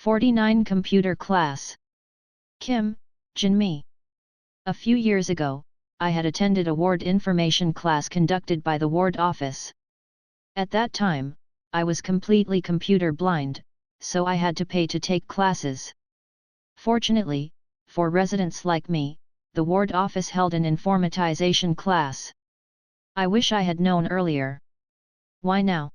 49 Computer Class. Kim, Jinmi. A few years ago, I had attended a ward information class conducted by the ward office. At that time, I was completely computer blind, so I had to pay to take classes. Fortunately, for residents like me, the ward office held an informatization class. I wish I had known earlier. Why now?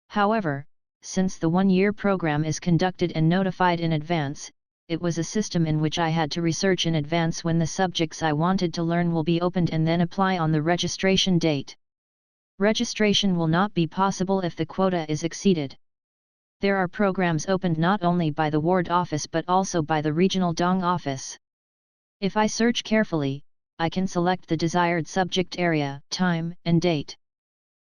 However, since the one-year program is conducted and notified in advance, it was a system in which I had to research in advance when the subjects I wanted to learn will be opened and then apply on the registration date. Registration will not be possible if the quota is exceeded. There are programs opened not only by the ward office but also by the regional Dong office. If I search carefully, I can select the desired subject area, time, and date.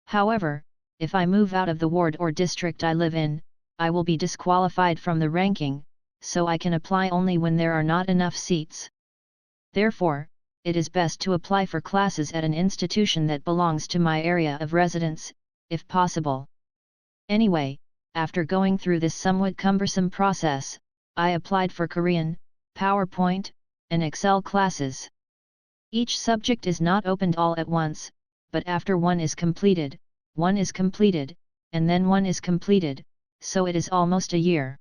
However, if I move out of the ward or district I live in, I will be disqualified from the ranking, so I can apply only when there are not enough seats. Therefore, it is best to apply for classes at an institution that belongs to my area of residence, if possible. Anyway, after going through this somewhat cumbersome process, I applied for Korean, PowerPoint, and Excel classes. Each subject is not opened all at once, but after one is completed, and then one is completed, so it is almost a year.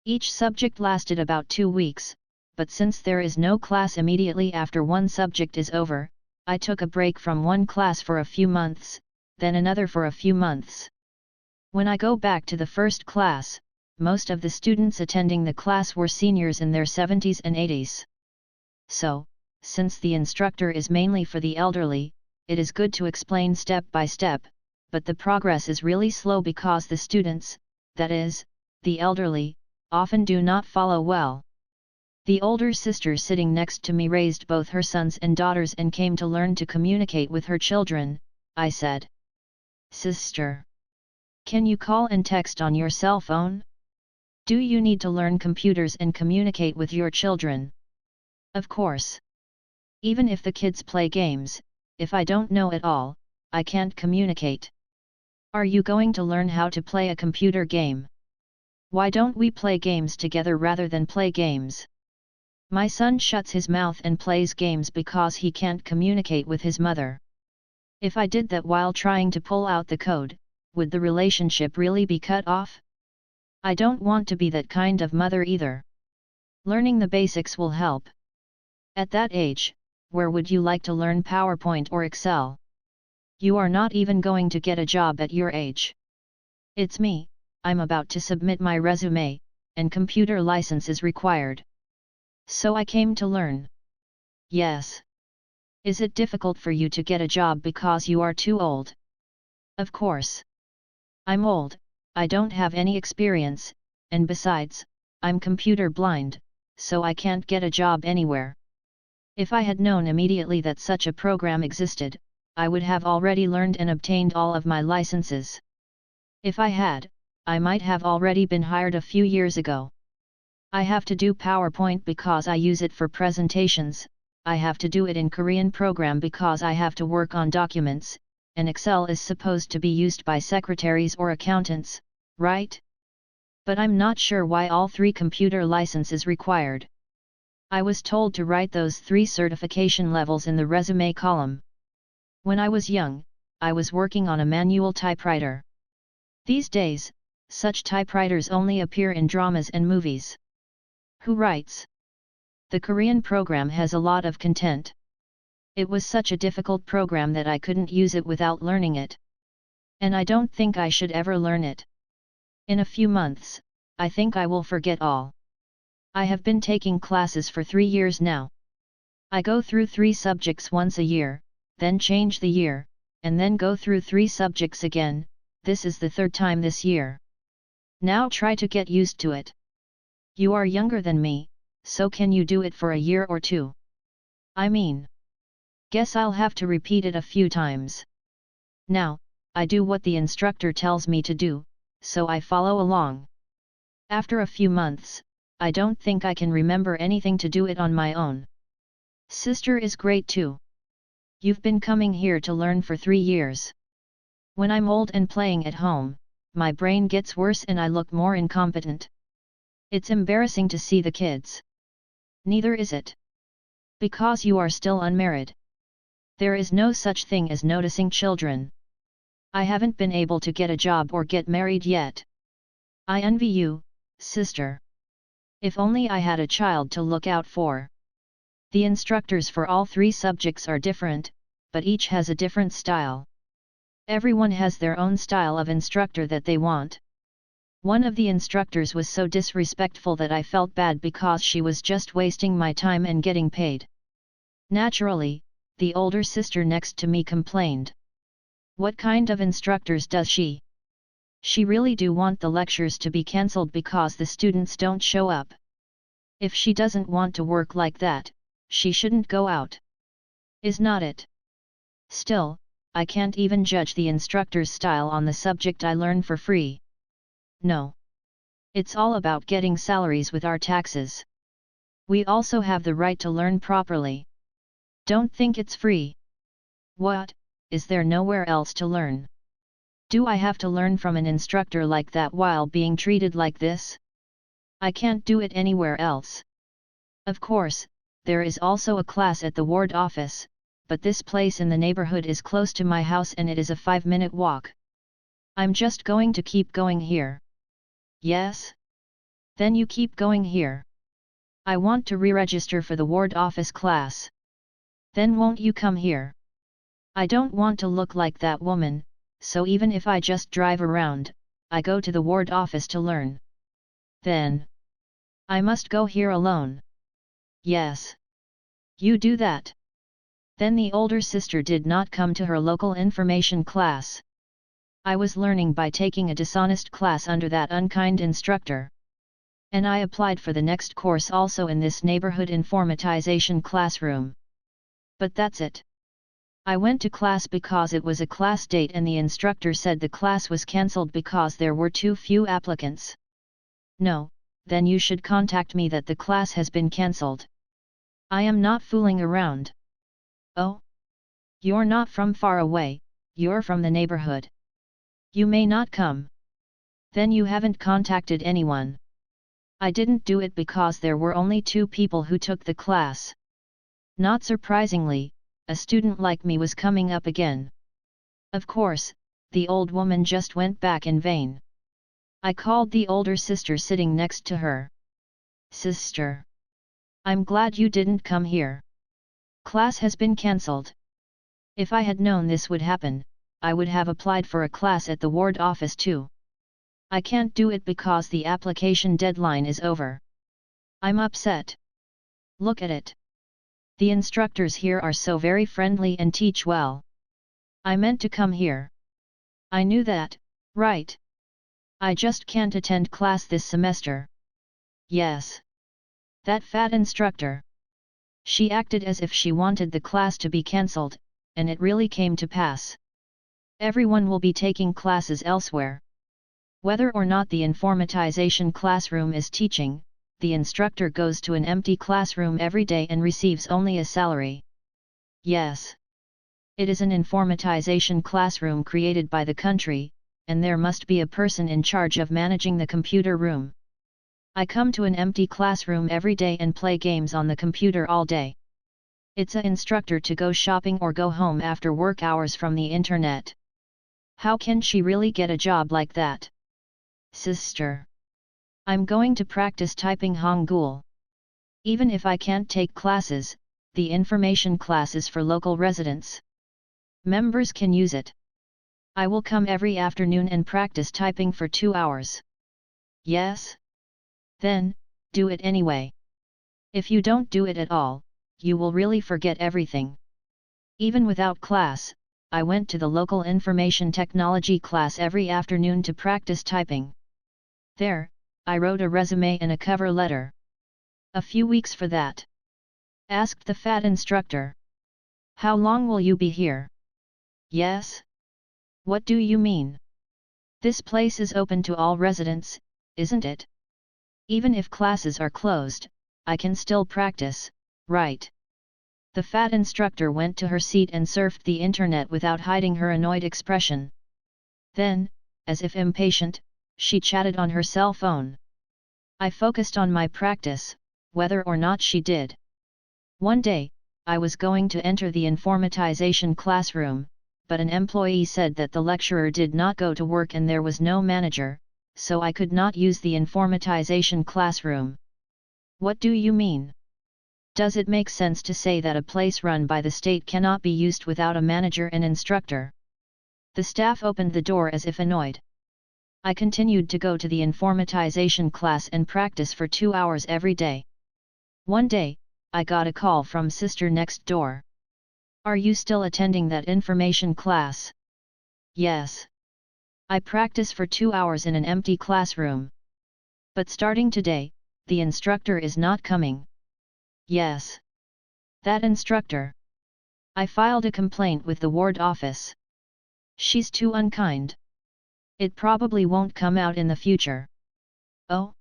Each subject lasted about 2 weeks, but since there is no class immediately after one subject is over, I took a break from one class for a few months, then another for a few months. When I go back to the first class, most of the students attending the class were seniors in their 70s and 80s. So, since the instructor is mainly for the elderly, it is good to explain step by step, but the progress is really slow because the students, that is, the elderly, often do not follow well. The older sister sitting next to me raised both her sons and daughters and came to learn to communicate with her children. I said, "Sister, can you call and text on your cell phone? Do you need to learn computers and communicate with your children?" "Of course. Even if the kids play games, if I don't know it all, I can't communicate." "Are you going to learn how to play a computer game? Why don't we play games together rather than play games?" My son shuts his mouth and plays games because he can't communicate with his mother. If I did that while trying to pull out the code, would the relationship really be cut off? I don't want to be that kind of mother either. Learning the basics will help. At that age, where would you like to learn PowerPoint or Excel? You are not even going to get a job at your age. It's me, I'm about to submit my resume, and computer license is required. So I came to learn. Yes. Is it difficult for you to get a job because you are too old? Of course. I'm old, I don't have any experience, and besides, I'm computer blind, so I can't get a job anywhere. If I had known immediately that such a program existed, I would have already learned and obtained all of my licenses. If I had, I might have already been hired a few years ago. I have to do PowerPoint because I use it for presentations, I have to do it in Korean program because I have to work on documents, and Excel is supposed to be used by secretaries or accountants, right? But I'm not sure why all 3 computer license is required. I was told to write those 3 certification levels in the resume column. When I was young, I was working on a manual typewriter. These days, such typewriters only appear in dramas and movies. Who writes? The Korean program has a lot of content. It was such a difficult program that I couldn't use it without learning it. And I don't think I should ever learn it. In a few months, I think I will forget all. I have been taking classes for 3 years now. I go through 3 subjects once a year, then change the year, and then go through 3 subjects again. This is the 3rd time this year. Now try to get used to it. You are younger than me, so can you do it for a year or 2? I mean, guess I'll have to repeat it a few times. Now, I do what the instructor tells me to do, so I follow along. After a few months, I don't think I can remember anything to do it on my own. Sister is great too. You've been coming here to learn for 3 years. When I'm old and playing at home, my brain gets worse and I look more incompetent. It's embarrassing to see the kids. Neither is it. Because you are still unmarried. There is no such thing as noticing children. I haven't been able to get a job or get married yet. I envy you, sister. If only I had a child to look out for. The instructors for all 3 subjects are different, but each has a different style. Everyone has their own style of instructor that they want. One of the instructors was so disrespectful that I felt bad because she was just wasting my time and getting paid. Naturally, the older sister next to me complained. What kind of instructors does she? She really do want the lectures to be cancelled because the students don't show up. If she doesn't want to work like that, she shouldn't go out. Is not it? Still, I can't even judge the instructor's style on the subject I learn for free. No. It's all about getting salaries with our taxes. We also have the right to learn properly. Don't think it's free. What, is there nowhere else to learn? Do I have to learn from an instructor like that while being treated like this? I can't do it anywhere else. Of course, there is also a class at the ward office, but this place in the neighborhood is close to my house and it is a 5-minute walk. I'm just going to keep going here. Yes? Then you keep going here. I want to re-register for the ward office class. Then won't you come here? I don't want to look like that woman, so even if I just drive around, I go to the ward office to learn. Then I must go here alone. Yes. You do that. Then the older sister did not come to her local information class. I was learning by taking a dishonest class under that unkind instructor. And I applied for the next course also in this neighborhood informatization classroom. But that's it. I went to class because it was a class date and the instructor said the class was cancelled because there were too few applicants. No, then you should contact me that the class has been cancelled. I am not fooling around. Oh? You're not from far away, you're from the neighborhood. You may not come. Then you haven't contacted anyone. I didn't do it because there were only 2 people who took the class. Not surprisingly, a student like me was coming up again. Of course, the old woman just went back in vain. I called the older sister sitting next to her. Sister. I'm glad you didn't come here. Class has been cancelled. If I had known this would happen, I would have applied for a class at the ward office too. I can't do it because the application deadline is over. I'm upset. Look at it. The instructors here are so very friendly and teach well. I meant to come here. I knew that, right? I just can't attend class this semester. Yes. That fat instructor. She acted as if she wanted the class to be cancelled, and it really came to pass. Everyone will be taking classes elsewhere. Whether or not the informatization classroom is teaching, the instructor goes to an empty classroom every day and receives only a salary. Yes. It is an informatization classroom created by the country, and there must be a person in charge of managing the computer room. I come to an empty classroom every day and play games on the computer all day. It's an instructor to go shopping or go home after work hours from the internet. How can she really get a job like that? Sister. I'm going to practice typing Hangul. Even if I can't take classes, the information class is for local residents. Members can use it. I will come every afternoon and practice typing for 2 hours. Yes? Then, do it anyway. If you don't do it at all, you will really forget everything. Even without class, I went to the local information technology class every afternoon to practice typing. There, I wrote a resume and a cover letter. A few weeks for that. Asked the fat instructor. How long will you be here? Yes? What do you mean? This place is open to all residents, isn't it? Even if classes are closed, I can still practice, right? The fat instructor went to her seat and surfed the internet without hiding her annoyed expression. Then, as if impatient, she chatted on her cell phone. I focused on my practice, whether or not she did. One day, I was going to enter the informatization classroom, but an employee said that the lecturer did not go to work and there was no manager, so I could not use the informatization classroom. What do you mean? Does it make sense to say that a place run by the state cannot be used without a manager and instructor? The staff opened the door as if annoyed. I continued to go to the informatization class and practice for 2 hours every day. One day, I got a call from sister next door. Are you still attending that information class? Yes. I practice for 2 hours in an empty classroom. But starting today, the instructor is not coming. Yes. That instructor. I filed a complaint with the ward office. She's too unkind. It probably won't come out in the future. Oh?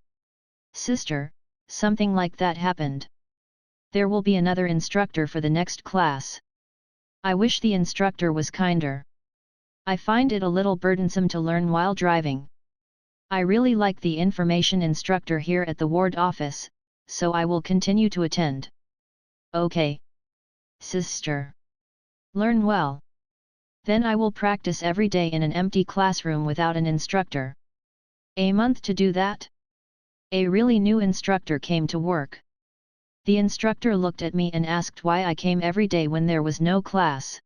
Sister, something like that happened. There will be another instructor for the next class. I wish the instructor was kinder. I find it a little burdensome to learn while driving. I really like the information instructor here at the ward office, so I will continue to attend. Okay. Sister. Learn well. Then I will practice every day in an empty classroom without an instructor. A month to do that? A really new instructor came to work. The instructor looked at me and asked why I came every day when there was no class.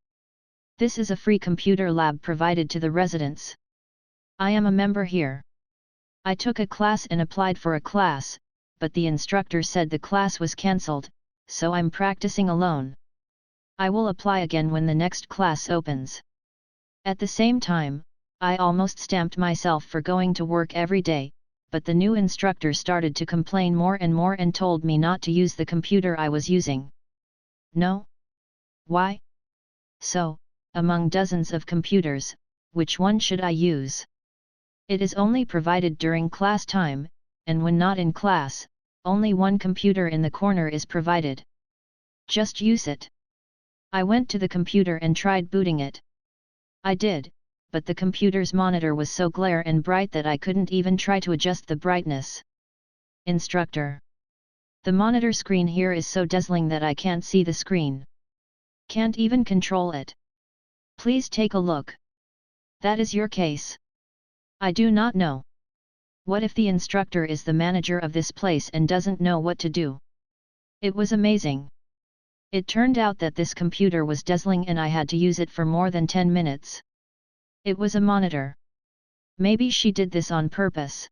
This is a free computer lab provided to the residents. I am a member here. I took a class and applied for a class, but the instructor said the class was cancelled, so I'm practicing alone. I will apply again when the next class opens. At the same time, I almost stamped myself for going to work every day, but the new instructor started to complain more and more and told me not to use the computer I was using. No? Why? So, among dozens of computers, which one should I use? It is only provided during class time, and when not in class, only one computer in the corner is provided. Just use it. I went to the computer and tried booting it. I did, but the computer's monitor was so glare and bright that I couldn't even try to adjust the brightness. Instructor. The monitor screen here is so dazzling that I can't see the screen. Can't even control it. Please take a look. That is your case. I do not know. What if the instructor is the manager of this place and doesn't know what to do? It was amazing. It turned out that this computer was dazzling and I had to use it for more than 10 minutes. It was a monitor. Maybe she did this on purpose.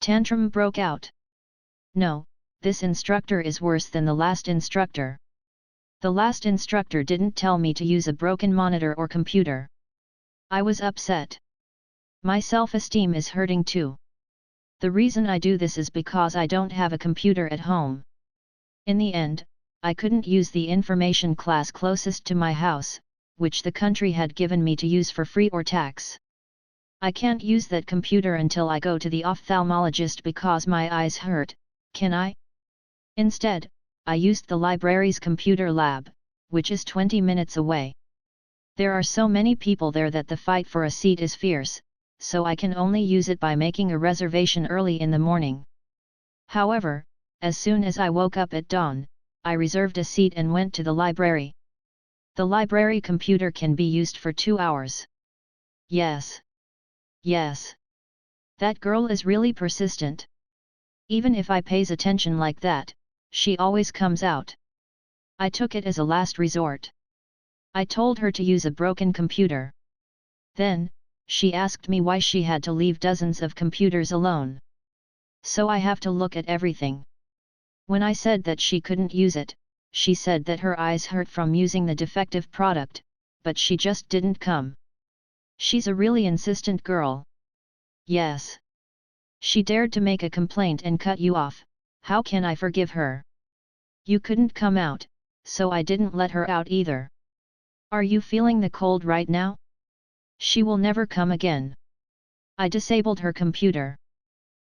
Tantrum broke out. No, this instructor is worse than the last instructor. The last instructor didn't tell me to use a broken monitor or computer. I was upset. My self-esteem is hurting too. The reason I do this is because I don't have a computer at home. In the end, I couldn't use the information class closest to my house, which the country had given me to use for free or tax. I can't use that computer until I go to the ophthalmologist because my eyes hurt, can I? Instead, I used the library's computer lab, which is 20 minutes away. There are so many people there that the fight for a seat is fierce, so I can only use it by making a reservation early in the morning. However, as soon as I woke up at dawn, I reserved a seat and went to the library. The library computer can be used for 2 hours. Yes. Yes. That girl is really persistent. Even if I pays attention like that, she always comes out. I took it as a last resort. I told her to use a broken computer. Then, she asked me why she had to leave dozens of computers alone. So I have to look at everything. When I said that she couldn't use it, she said that her eyes hurt from using the defective product, but she just didn't come. She's a really insistent girl. Yes. She dared to make a complaint and cut you off. How can I forgive her? You couldn't come out, so I didn't let her out either. Are you feeling the cold right now? She will never come again. I disabled her computer.